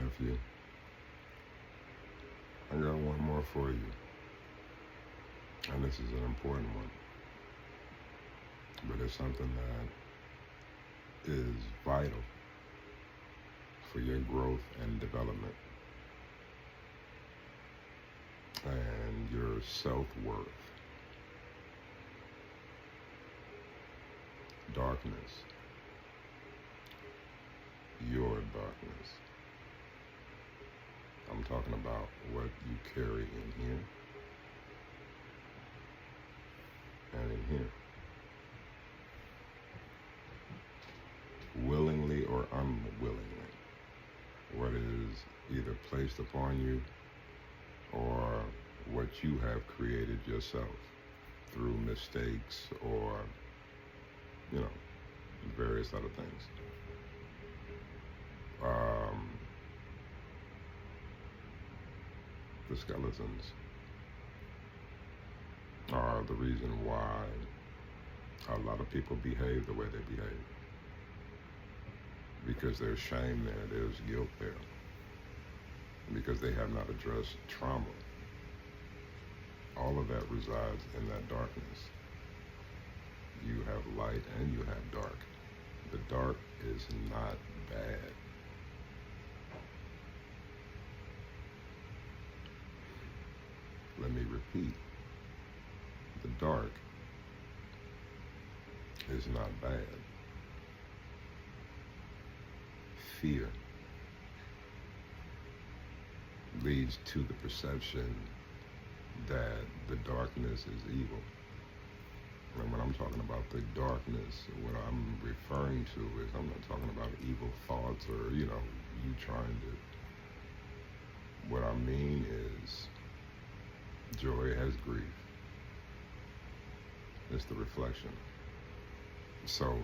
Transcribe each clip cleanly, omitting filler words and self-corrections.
nephew. I got one more for you, and this is an important one, but it's something that is vital for your growth and development and your self-worth. Darkness. Your darkness. I'm talking about what you carry in here and in here. Willingly or unwillingly. What is either placed upon you or what you have created yourself through mistakes or, various other things. The skeletons are the reason why a lot of people behave the way they behave. Because there's shame there, there's guilt there. Because they have not addressed trauma. All of that resides in that darkness. You have light and you have dark. The dark is not bad. Let me repeat. The dark is not bad. Fear leads to the perception that the darkness is evil. And when I'm talking about the darkness, what I'm referring to is I'm not talking about evil thoughts or, you trying to. What I mean is joy has grief. It's the reflection. So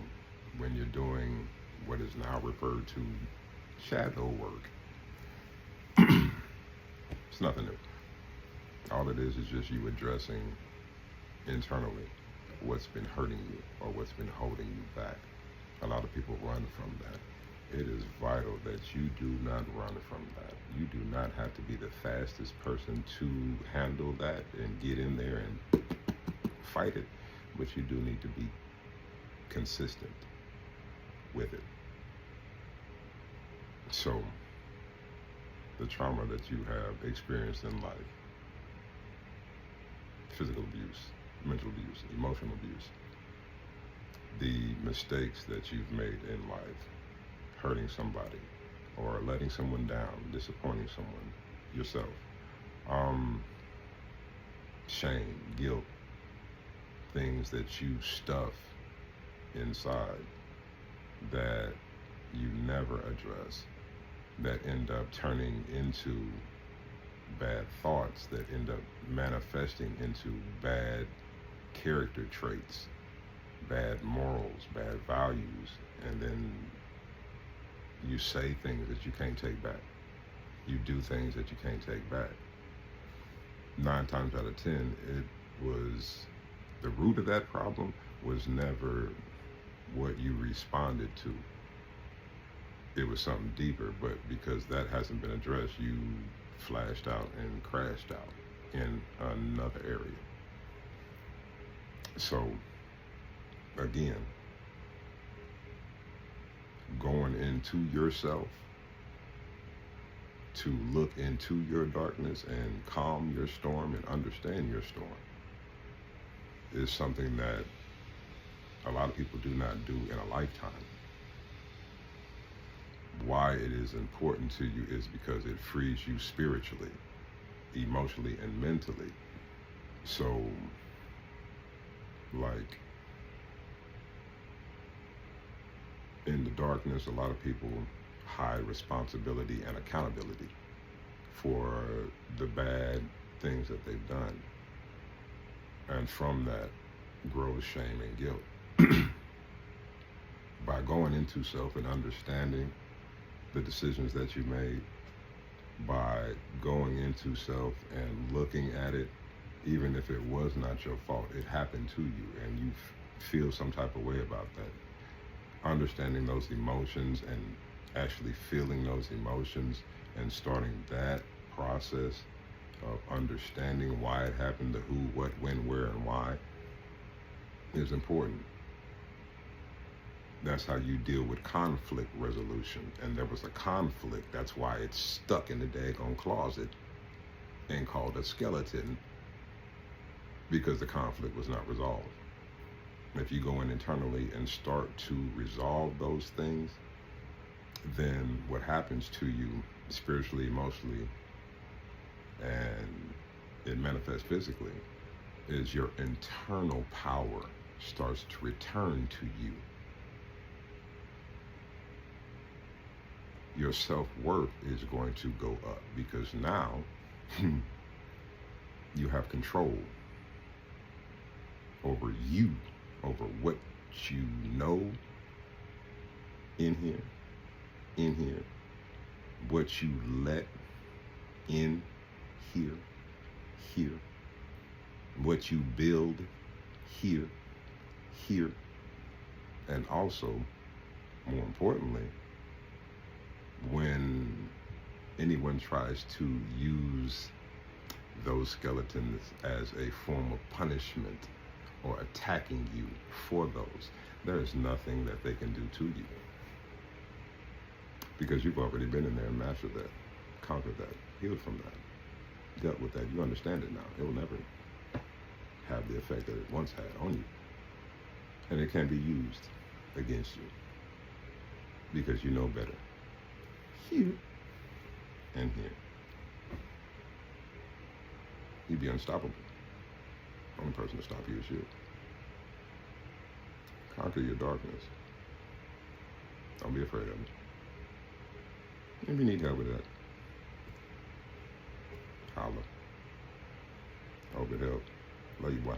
when you're doing what is now referred to shadow work, it's nothing new. All it is just you addressing internally what's been hurting you or what's been holding you back. A lot of people run from that. It is vital that you do not run from that. You do not have to be the fastest person to handle that and get in there and fight it, but you do need to be consistent with it. So, the trauma that you have experienced in life, physical abuse, mental abuse, emotional abuse, the mistakes that you've made in life, hurting somebody or letting someone down, disappointing someone, yourself, shame, guilt, things that you stuff inside that you never address, that end up turning into bad thoughts, that end up manifesting into bad character traits, bad morals, bad values, and then you say things that you can't take back. You do things that you can't take back. 9 times out of 10, it was the root of that problem was never what you responded to. It was something deeper, but because that hasn't been addressed, you flashed out and crashed out in another area. So, again, going into yourself to look into your darkness and calm your storm and understand your storm is something that a lot of people do not do in a lifetime. Why it is important to you is because it frees you spiritually, emotionally, and mentally. So, like, in the darkness, a lot of people hide responsibility and accountability for the bad things that they've done. And from that grows shame and guilt. By going into self and understanding the decisions that you made, by going into self and looking at it, even if it was not your fault, it happened to you and you feel some type of way about that. Understanding those emotions and actually feeling those emotions and starting that process of understanding why it happened, the who, what, when, where, and why is important. That's how you deal with conflict resolution. And there was a conflict. That's why it's stuck in the daggone closet and called a skeleton, because the conflict was not resolved. If you go in internally and start to resolve those things, then what happens to you spiritually, emotionally, and it manifests physically, is your internal power starts to return to you. Your self-worth is going to go up, because now you have control over you, over what you know in here, what you let in here, what you build here, and also, more importantly, when anyone tries to use those skeletons as a form of punishment or attacking you for those, there is nothing that they can do to you, because you've already been in there and mastered that, conquered that, healed from that, dealt with that. You understand it now. It will never have the effect that it once had on you, and it can be used against you because you know better. Here and here, you'd be unstoppable. Only person to stop you is you. Conquer your darkness. Don't be afraid of it. If you need help with that, holla. Hope it helped. Love you, boy.